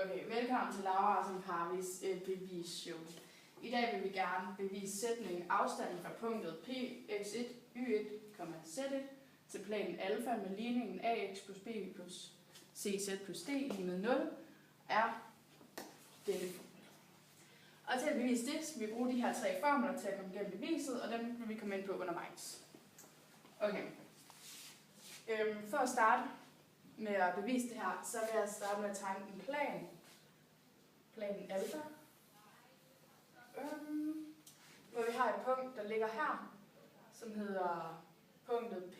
Okay, velkommen til Laura som Parvis bevisshow. I dag vil vi gerne bevise sætningen afstanden fra punktet p x1 y1, z1 til planen alfa med ligningen ax plus b plus cz plus d lige med 0 er denne formel. Og til at bevise det, skal vi bruge de her tre formler til at komme igennem beviset, og dem vil vi komme ind på undervejs. Okay. For at starte med at bevise det her, så vil jeg starte med at tegne en plan. Planen alfa. Hvor vi har et punkt, der ligger her, som hedder punktet p,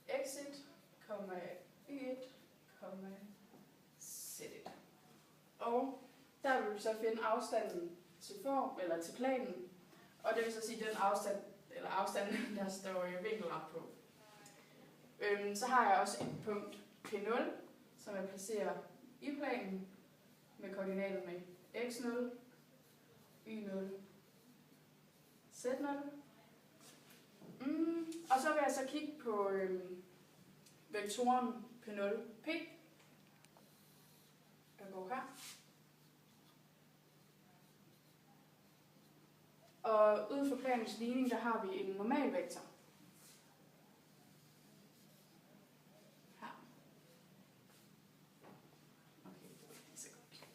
x1, y1, z1. Og der vil vi så finde afstanden til til planen, og det vil så sige den afstanden, der står vinkelret på. Så har jeg også et punkt P0, som jeg placerer i planen med koordinater med x0, y0, z0. Og så vil jeg så kigge på vektoren P0P, der går her. Og ud fra planens ligning, der har vi en normal vektor. Her. Okay, det er så godt.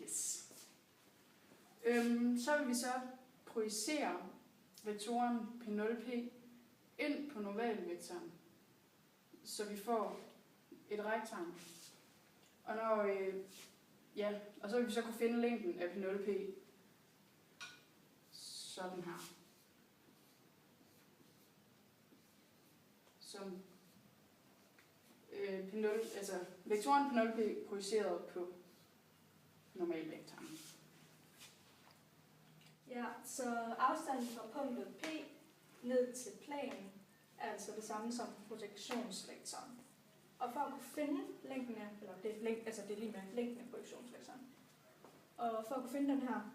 Yes. Så vil vi så projicere vektoren P0P ind på normalvektoren, så vi får et regtegn. Og og så vil vi så kunne finde længden af P0P sådan her. Som vektoren P0P projiceret på normalvektoren. Ja, så afstanden fra punktet P ned til planen er altså det samme som projektionsvektoren. Og for at kunne finde længden af, det er lige med længden af projektionsvektoren. Og for at kunne finde den her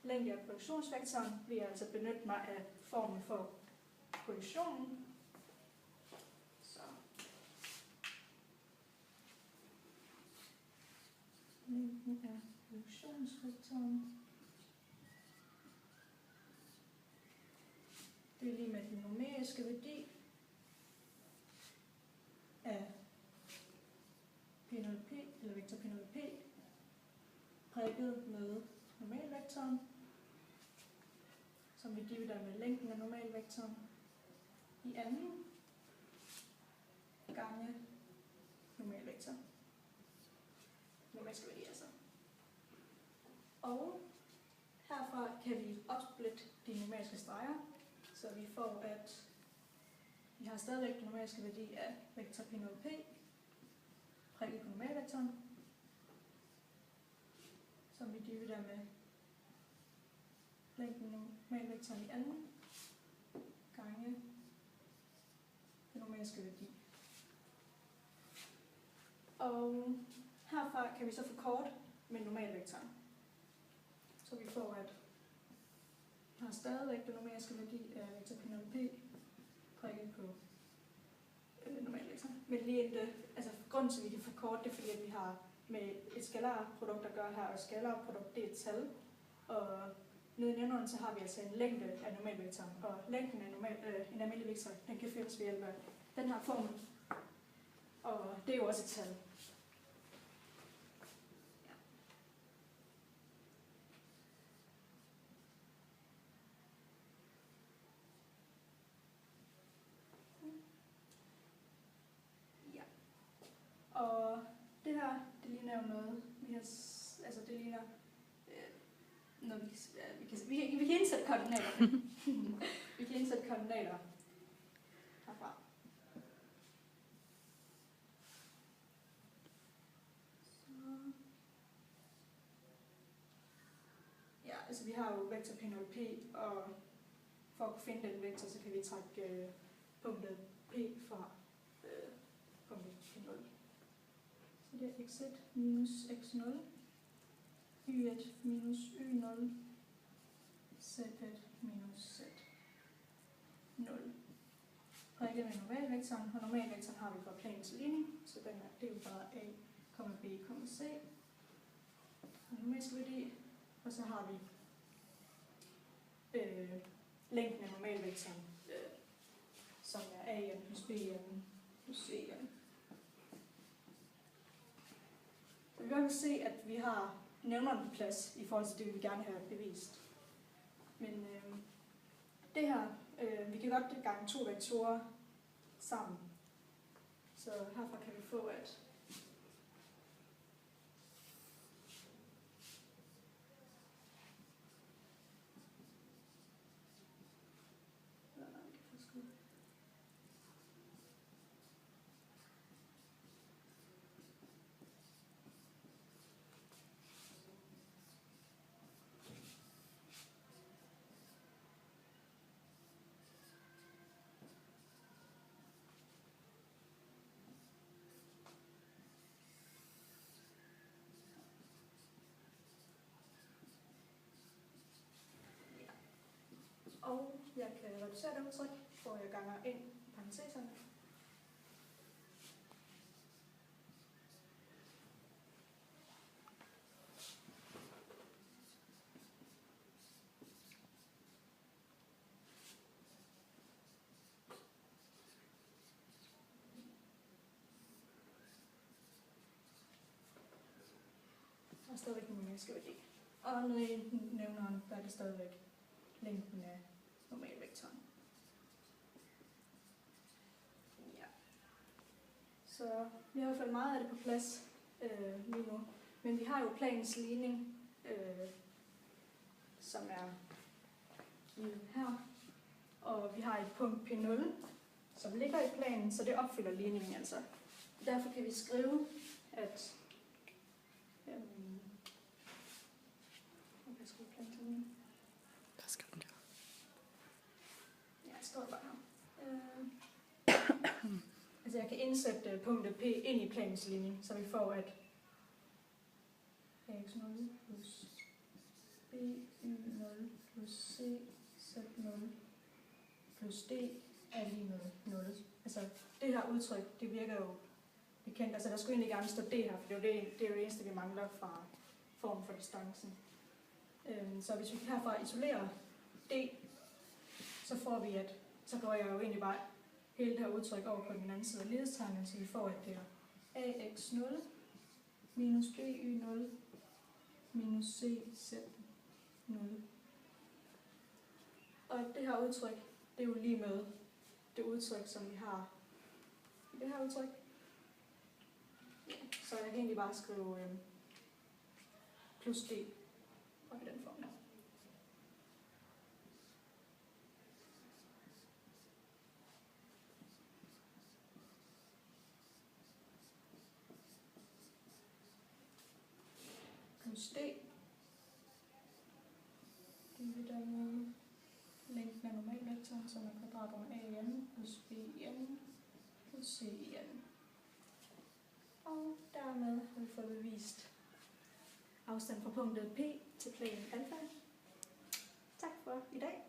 længde af projektionsvektoren, vil jeg altså benytte mig af formen for projektionen. Så længden af projektionsvektoren. Det er lige med den numeriske værdi af P0P, eller vektor P0P, prikket med normalvektoren, som vi dividerer med længden af normalvektoren i anden gange normalvektor. Numeriske værdi altså. Og herfra kan vi opsplitte de numeriske streger, så vi får, at vi har stadigvæk den numeriske værdi af vektor P0P, prikket på normalvektoren, som vi dividerer med længden af normalvektoren i anden gange den numeriske værdi. Og herfra kan vi så forkorte med normalvektoren. Så vi får, at vi har stadigvæk den numeriske værdi af vektor P0P prikket på normalvektoren. Men lige inden grunden til, at vi kan forkorte det, fordi at vi har med et skalarprodukt at gøre her, og et skalarprodukt det er et tal. Og nede i nedenunder, så har vi altså en længde af normalvektoren, og længden af en almindelig vektor, den kan findes ved hjælp af den her formel. Og det er jo også et tal. Og det her, det ligner jo noget, det ligner, når vi kan indsætte koordinater. Vi kan indsætte koordinater herfra. Ja, altså vi har jo vektor P0P, og for at kunne finde den vektor, så kan vi trække punktet P fra punktet P0. Så det er x1 minus x0, y1 minus y0, Z1 minus Z0. Prikket med normalvektoren, og normalvektoren har vi fra planens ligning, så den er, det er jo bare A, B, C. Numerisk værdi, og så har vi længden af normalvektoren, som er AN plus BN plus CN. Så vi kan se, at vi har nævneren på plads i forhold til det, vi vil gerne have bevist. Men det her, vi kan godt gange to vektorer sammen. Så herfra kan vi få, at og jeg kan reducere det udtryk, hvor jeg ganger ind i parenteserne. Og stadigvæk den numeriske værdi. Og nede i nævneren, der er det stadigvæk længden af normalvektoren. Ja. Så vi har i hvert fald meget af det på plads lige nu. Men vi har jo planens ligning, som er givet her. Og vi har et punkt P0, som ligger i planen, så det opfylder ligningen altså. Derfor kan vi skrive, at altså jeg kan indsætte punktet P ind i planens ligning, så vi får, at AX0 plus BY0 plus C Z0 plus D er lige med 0. Altså det her udtryk, det virker jo bekendt. Altså der skulle egentlig gerne stå D her, for det er jo det eneste, vi mangler fra formen for distancen. Så hvis vi herfra isolerer D, så får vi, at så går jeg jo egentlig bare hele det her udtryk over på den anden side af lighedstegnet, så vi får, at det er AX0 minus BY0 minus CZ0. Og det her udtryk, det er jo lige med det udtryk, som vi har i det her udtryk. Så jeg kan egentlig bare skrive plus D og i den form her. Plus D dividerer med længden af normalvektoren, som er kvadratrummet AN plus BN plus CN. Og dermed har vi fået bevist afstand fra punktet P til planen alfa. Tak for i dag.